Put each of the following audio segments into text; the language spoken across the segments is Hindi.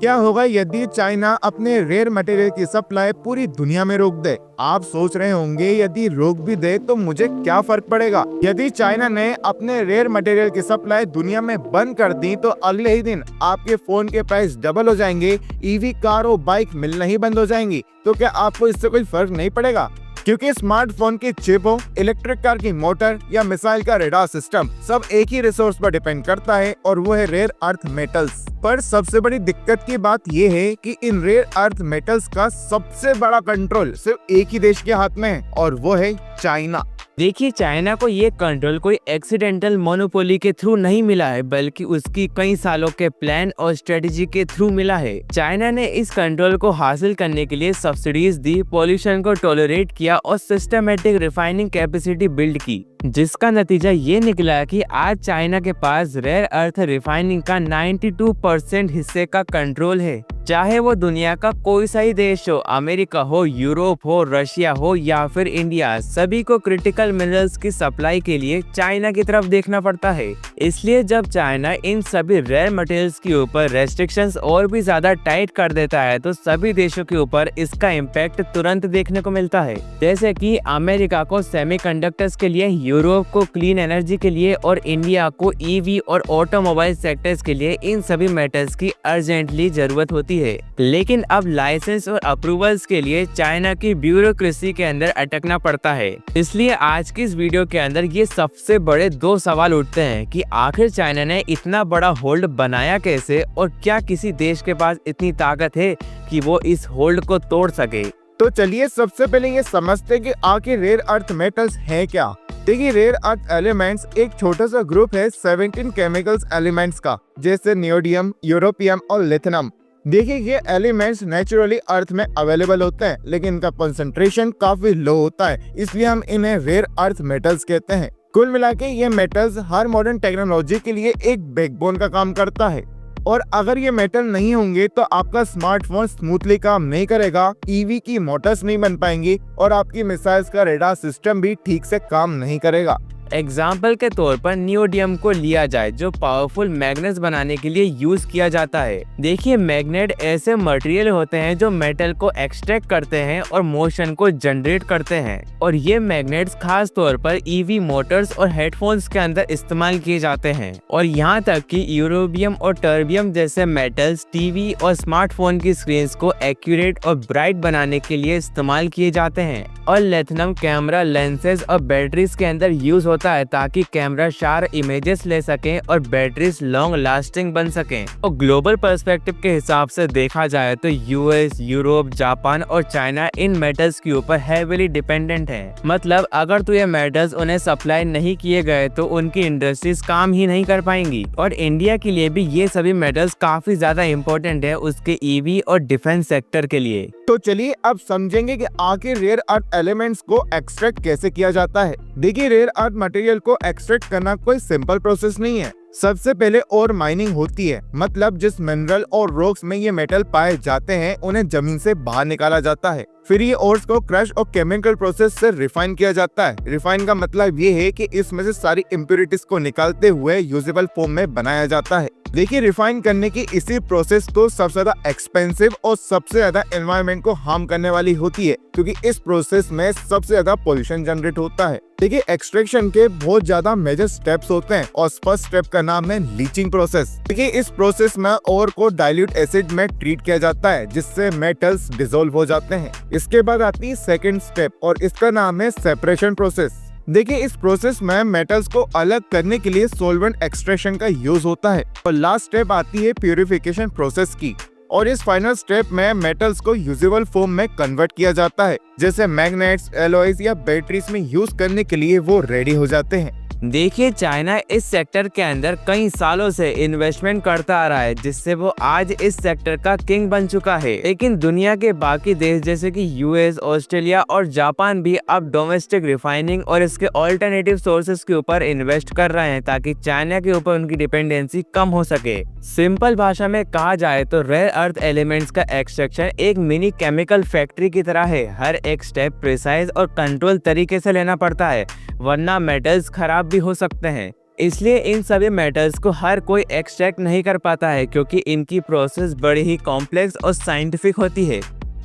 क्या होगा यदि चाइना अपने रेयर मटेरियल की सप्लाई पूरी दुनिया में रोक दे? आप सोच रहे होंगे यदि रोक भी दे तो मुझे क्या फर्क पड़ेगा। यदि चाइना ने अपने रेयर मटेरियल की सप्लाई दुनिया में बंद कर दी तो अगले ही दिन आपके फोन के प्राइस डबल हो जाएंगे, ईवी कार और बाइक मिलना ही बंद हो जाएंगी। तो क्या आपको इससे कोई फर्क नहीं पड़ेगा? क्योंकि स्मार्टफोन की चिप हो, इलेक्ट्रिक कार की मोटर या मिसाइल का रेडार सिस्टम, सब एक ही रिसोर्स पर डिपेंड करता है और वो है रेयर अर्थ मेटल्स। पर सबसे बड़ी दिक्कत की बात ये है कि इन रेयर अर्थ मेटल्स का सबसे बड़ा कंट्रोल सिर्फ एक ही देश के हाथ में है और वो है चाइना। देखिए, चाइना को ये कंट्रोल कोई एक्सीडेंटल मोनोपोली के थ्रू नहीं मिला है, बल्कि उसकी कई सालों के प्लान और स्ट्रेटेजी के थ्रू मिला है। चाइना ने इस कंट्रोल को हासिल करने के लिए सब्सिडीज दी, पॉल्यूशन को टॉलरेट किया और सिस्टमेटिक रिफाइनिंग कैपेसिटी बिल्ड की, जिसका नतीजा ये निकला कि आज चाइना के पास रेयर अर्थ रिफाइनिंग का 92% हिस्से का कंट्रोल है। चाहे वो दुनिया का कोई सा ही देश हो, अमेरिका हो, यूरोप हो, रशिया हो या फिर इंडिया, सभी को क्रिटिकल मिनरल्स की सप्लाई के लिए चाइना की तरफ देखना पड़ता है। इसलिए जब चाइना इन सभी रेयर मटेरियल्स के ऊपर रेस्ट्रिक्शंस और भी ज्यादा टाइट कर देता है तो सभी देशों के ऊपर इसका इम्पैक्ट तुरंत देखने को मिलता है। जैसे कि अमेरिका को सेमीकंडक्टर्स के लिए, यूरोप को क्लीन एनर्जी के लिए और इंडिया को ईवी और ऑटोमोबाइल सेक्टर्स के लिए इन सभी मेटल्स की अर्जेंटली जरूरत होती है। लेकिन अब लाइसेंस और अप्रूवल्स के लिए चाइना की ब्यूरोक्रेसी के अंदर अटकना पड़ता है। इसलिए आज की इस वीडियो के अंदर ये सबसे बड़े दो सवाल उठते हैं कि आखिर चाइना ने इतना बड़ा होल्ड बनाया कैसे और क्या किसी देश के पास इतनी ताकत है कि वो इस होल्ड को तोड़ सके। तो चलिए सबसे पहले ये समझते हैं कि आखिर रेयर अर्थ मेटल्स हैं क्या। देखिए, रेयर अर्थ एलिमेंट्स एक छोटा सा ग्रुप है 17 केमिकल्स एलिमेंट्स का, जैसे नियोडियम, यूरोपियम और लिथियम। देखिए, ये एलिमेंट्स नेचुरली अर्थ में अवेलेबल होते हैं, लेकिन इनका कंसंट्रेशन काफी लो होता है, इसलिए हम इन्हें रेयर अर्थ मेटल्स कहते हैं। कुल मिला के ये मेटल्स हर मॉडर्न टेक्नोलॉजी के लिए एक बैकबोन का काम करता है और अगर ये मेटल नहीं होंगे तो आपका स्मार्टफोन स्मूथली काम नहीं करेगा, ईवी की मोटर्स नहीं बन पाएंगी और आपकी मिसाइल्स का रेडार सिस्टम भी ठीक से काम नहीं करेगा। एग्जाम्पल के तौर पर नियोडियम को लिया जाए, जो पावरफुल मैग्नेट्स बनाने के लिए यूज किया जाता है। देखिए, मैग्नेट ऐसे मटेरियल होते हैं जो मेटल को एक्सट्रैक्ट करते हैं और मोशन को जनरेट करते हैं और ये मैग्नेट्स खास तौर पर ईवी मोटर्स और हेडफोन्स के अंदर इस्तेमाल किए जाते हैं। और यहाँ तक कि यूरोबियम और टर्बियम जैसे मेटल्स टीवी और स्मार्टफोन की स्क्रीन को एक्यूरेट और ब्राइट बनाने के लिए इस्तेमाल किए जाते हैं। और लिथियम कैमरा लेंसेज और बैटरीज के अंदर यूज होता है ताकि कैमरा शार्प इमेजेस ले सकें और बैटरीज लॉन्ग लास्टिंग बन सकें। और ग्लोबल पर्सपेक्टिव के हिसाब से देखा जाए तो यूएस, यूरोप, जापान और चाइना इन मेटल्स के ऊपर हेवीली डिपेंडेंट है। मतलब अगर तो ये मेटल्स उन्हें सप्लाई नहीं किए गए तो उनकी इंडस्ट्रीज काम ही नहीं कर पाएंगी। और इंडिया के लिए भी ये सभी मेटल्स काफी ज्यादा इम्पोर्टेंट है उसके ईवी और डिफेंस सेक्टर के लिए। तो चलिए अब समझेंगे कि आखिर रेयर अर्थ एलिमेंट्स को एक्सट्रैक्ट कैसे किया जाता है। देखिए, रेयर अर्थ मटेरियल को एक्सट्रैक्ट करना कोई सिंपल प्रोसेस नहीं है। सबसे पहले ओर माइनिंग होती है, मतलब जिस मिनरल और रॉक्स में ये मेटल पाए जाते हैं उन्हें जमीन से बाहर निकाला जाता है। फिर ये ओर्स को क्रश और केमिकल प्रोसेस से रिफाइन किया जाता है। रिफाइन का मतलब ये है कि इसमें से सारी इम्प्योरिटीज को निकालते हुए यूजेबल फॉर्म में बनाया जाता है। देखिए, रिफाइन करने की इसी प्रोसेस तो सबसे ज्यादा एक्सपेंसिव और सबसे ज्यादा एनवायरनमेंट को हार्म करने वाली होती है, क्योंकि इस प्रोसेस में सबसे ज्यादा पोल्यूशन जनरेट होता है। देखिए, एक्सट्रैक्शन के बहुत ज्यादा मेजर स्टेप्स होते हैं और फर्स्ट स्टेप का नाम है लीचिंग प्रोसेस। देखिए, इस प्रोसेस में ओर को डाइल्यूट एसिड में ट्रीट किया जाता है जिससे मेटल्स डिसॉल्व हो जाते हैं। इसके बाद आती है सेकंड स्टेप और इसका नाम है सेपरेशन प्रोसेस। देखिए, इस प्रोसेस में मेटल्स को अलग करने के लिए सॉल्वेंट एक्सट्रैक्शन का यूज होता है। और लास्ट स्टेप आती है प्यूरिफिकेशन प्रोसेस की और इस फाइनल स्टेप में मेटल्स को यूजेबल फॉर्म में कन्वर्ट किया जाता है, जैसे मैग्नेट्स, एलॉयज या बैटरीज में यूज करने के लिए वो रेडी हो जाते हैं। देखिए, चाइना इस सेक्टर के अंदर कई सालों से इन्वेस्टमेंट करता आ रहा है, जिससे वो आज इस सेक्टर का किंग बन चुका है। लेकिन दुनिया के बाकी देश जैसे कि यूएस, ऑस्ट्रेलिया और जापान भी अब डोमेस्टिक रिफाइनिंग और इसके ऑल्टरनेटिव सोर्सेज के ऊपर इन्वेस्ट कर रहे हैं ताकि चाइना के ऊपर उनकी डिपेंडेंसी कम हो सके। सिंपल भाषा में कहा जाए तो रेयर अर्थ एलिमेंट्स का एक्सट्रैक्शन एक मिनी केमिकल फैक्ट्री की तरह है। हर एक स्टेप प्रिसाइज और कंट्रोल तरीके से लेना पड़ता है, वरना मेटल्स खराब भी हो सकते हैं। इसलिए इन सभी मेटल्स को हर कोई एक्सट्रैक्ट नहीं कर पाता है क्योंकि इनकी प्रोसेस बड़ी ही कॉम्प्लेक्स और साइंटिफिक होती है।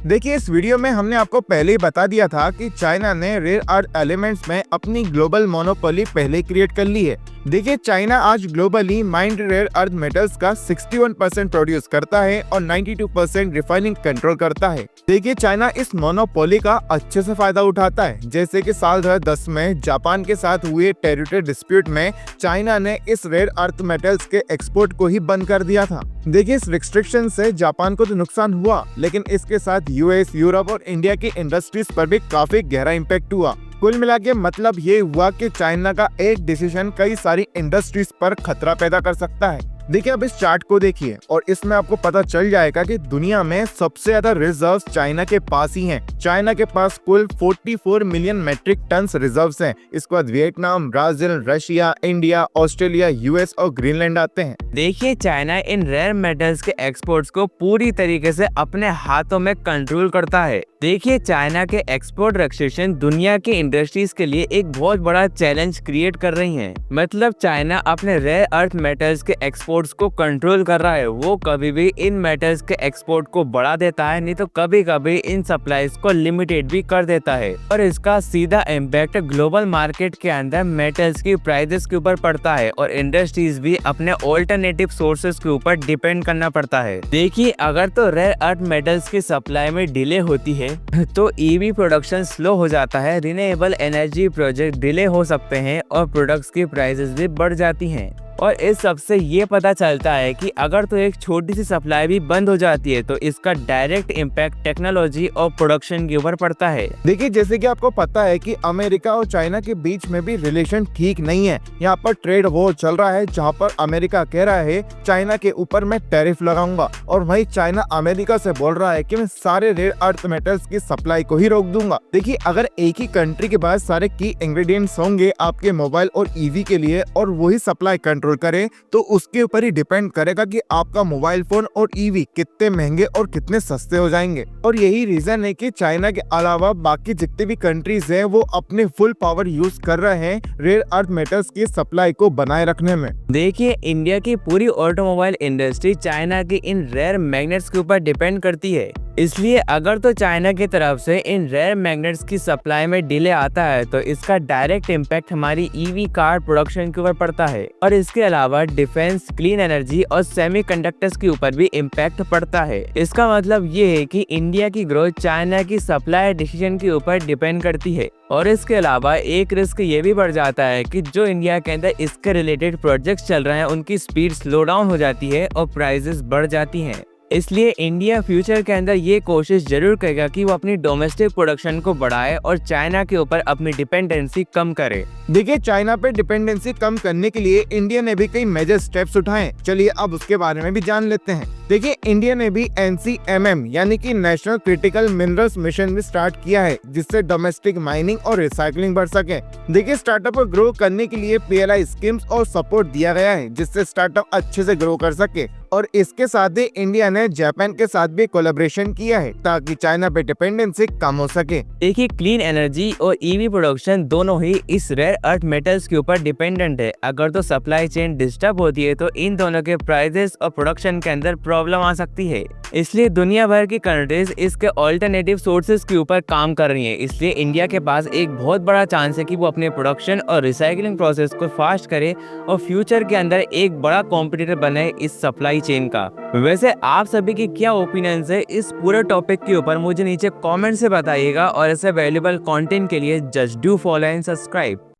देखिए, इस वीडियो में हमने आपको पहले ही बता दिया था कि चाइना ने रेयर अर्थ एलिमेंट्स में अपनी ग्लोबल मोनोपोली पहले क्रिएट कर ली है। देखिए, चाइना आज globally mined rare earth metals का 61% प्रोड्यूस करता है और 92% रिफाइनिंग कंट्रोल करता है। देखिए, चाइना इस मोनोपोली का अच्छे से फायदा उठाता है। जैसे कि साल 2010 में जापान के साथ हुए टेरिटरी डिस्प्यूट में चाइना ने इस रेयर अर्थ मेटल्स के एक्सपोर्ट को ही बंद कर दिया था। देखिए, इस रिस्ट्रिक्शन से जापान को तो नुकसान हुआ, लेकिन इसके साथ यूएस, यूरोप और इंडिया की इंडस्ट्रीज पर भी काफी गहरा इम्पैक्ट हुआ। कुल मिला के मतलब ये हुआ कि चाइना का एक डिसीजन कई सारी इंडस्ट्रीज पर खतरा पैदा कर सकता है। देखिए, अब इस चार्ट को देखिए और इसमें आपको पता चल जाएगा कि दुनिया में सबसे ज्यादा रिजर्व्स चाइना के पास ही हैं। चाइना के पास कुल 44 मिलियन मेट्रिक टन्स रिजर्व्स हैं। इसके बाद Vietnam, Brazil, Russia, India, Australia, US और ग्रीनलैंड आते हैं। देखिए, चाइना इन रेयर मेटल्स के एक्सपोर्ट्स को पूरी तरीके से अपने हाथों में कंट्रोल करता है। देखिए, चाइना के एक्सपोर्ट रेस्ट्रिक्शन दुनिया की इंडस्ट्रीज के लिए एक बहुत बड़ा चैलेंज क्रिएट कर रही हैं। मतलब चाइना अपने रेयर अर्थ मेटल्स के एक्सपोर्ट्स को कंट्रोल कर रहा है। वो कभी भी इन मेटल्स के एक्सपोर्ट को बढ़ा देता है, नहीं तो कभी कभी इन सप्लाईज को लिमिटेड भी कर देता है और इसका सीधा इम्पैक्ट ग्लोबल मार्केट के अंदर मेटल्स की प्राइसेस के ऊपर पड़ता है और इंडस्ट्रीज भी अपने ऑल्टरनेटिव सोर्सेज के ऊपर डिपेंड करना पड़ता है। देखिए, अगर तो रेयर अर्थ मेटल्स की सप्लाई में डिले होती है तो ईवी प्रोडक्शन स्लो हो जाता है, रिन्यूएबल एनर्जी प्रोजेक्ट डिले हो सकते हैं और प्रोडक्ट्स की प्राइसेस भी बढ़ जाती हैं। और इस सब से ये पता चलता है कि अगर तो एक छोटी सी सप्लाई भी बंद हो जाती है तो इसका डायरेक्ट इम्पैक्ट टेक्नोलॉजी और प्रोडक्शन के ऊपर पड़ता है। देखिए, जैसे कि आपको पता है कि अमेरिका और चाइना के बीच में भी रिलेशन ठीक नहीं है। यहाँ पर ट्रेड वॉर चल रहा है जहाँ पर अमेरिका कह रहा है चाइना के ऊपर मैं टैरिफ लगाऊंगा और वहीं चाइना अमेरिका से बोल रहा है कि मैं सारे रेयर अर्थ मेटल्स की सप्लाई को ही रोक दूंगा। देखिए, अगर एक ही कंट्री के पास सारे की इंग्रेडिएंट्स होंगे आपके मोबाइल और ईवी के लिए और वही सप्लाई कंट्रोल करे तो उसके ऊपर ही डिपेंड करेगा कि आपका मोबाइल फोन और ईवी कितने महंगे और कितने सस्ते हो जाएंगे। और यही रीजन है कि चाइना के अलावा बाकी जितने भी कंट्रीज हैं वो अपने फुल पावर यूज कर रहे हैं रेयर अर्थ मेटल्स की सप्लाई को बनाए रखने में। देखिए, इंडिया की पूरी ऑटोमोबाइल इंडस्ट्री चाइना की इन रेयर मैग्नेट्स के ऊपर डिपेंड करती है। इसलिए अगर तो चाइना की तरफ से इन रेयर मैग्नेट्स की सप्लाई में डिले आता है तो इसका डायरेक्ट इम्पैक्ट हमारी ईवी कार प्रोडक्शन के ऊपर पड़ता है और इसके अलावा डिफेंस, क्लीन एनर्जी और सेमीकंडक्टर्स के ऊपर भी इम्पैक्ट पड़ता है। इसका मतलब ये है कि इंडिया की ग्रोथ चाइना की सप्लाई डिसीजन के ऊपर डिपेंड करती है। और इसके अलावा एक रिस्क ये भी बढ़ जाता है कि जो इंडिया के अंदर इसके रिलेटेड प्रोजेक्ट्स चल रहे हैं उनकी स्पीड स्लो डाउन हो जाती है और प्राइसेस बढ़ जाती हैं। इसलिए इंडिया फ्यूचर के अंदर ये कोशिश जरूर करेगा कि वो अपनी डोमेस्टिक प्रोडक्शन को बढ़ाए और चाइना के ऊपर अपनी डिपेंडेंसी कम करे। देखिए, चाइना पे डिपेंडेंसी कम करने के लिए इंडिया ने भी कई मेजर स्टेप्स उठाए। चलिए अब उसके बारे में भी जान लेते हैं। देखिए, इंडिया ने भी NCMM यानी कि नेशनल क्रिटिकल मिनरल्स मिशन भी स्टार्ट किया है जिससे डोमेस्टिक माइनिंग और रिसाइकलिंग बढ़ सके। देखिए, स्टार्टअप को ग्रो करने के लिए PLI स्कीम्स और सपोर्ट दिया गया है जिससे स्टार्टअप अच्छे से ग्रो कर सके। और इसके साथ ही इंडिया ने जापान के साथ भी कोलैबोरेशन किया है ताकि चाइना पे डिपेंडेंसी कम हो सके। देखिए, क्लीन एनर्जी और ईवी प्रोडक्शन दोनों ही इस रेयर अर्थ मेटल्स के ऊपर डिपेंडेंट है। अगर तो सप्लाई चेन डिस्टर्ब होती है तो इन दोनों के प्राइसेस और प्रोडक्शन के अंदर प्रॉब्लम आ सकती है। इसलिए दुनिया भर की कंट्रीज इसके ऑल्टरनेटिव सोर्सेज के ऊपर काम कर रही हैं। इसलिए इंडिया के पास एक बहुत बड़ा चांस है कि वो अपने प्रोडक्शन और रिसाइकलिंग प्रोसेस को फास्ट करे और फ्यूचर के अंदर एक बड़ा कॉम्पिटिटर बने इस सप्लाई चेन का। वैसे आप सभी की क्या ओपिनियंस है इस पूरे टॉपिक के ऊपर मुझे नीचे कमेंट से बताइएगा और ऐसे वैल्यूएबल कंटेंट के लिए just do follow and subscribe.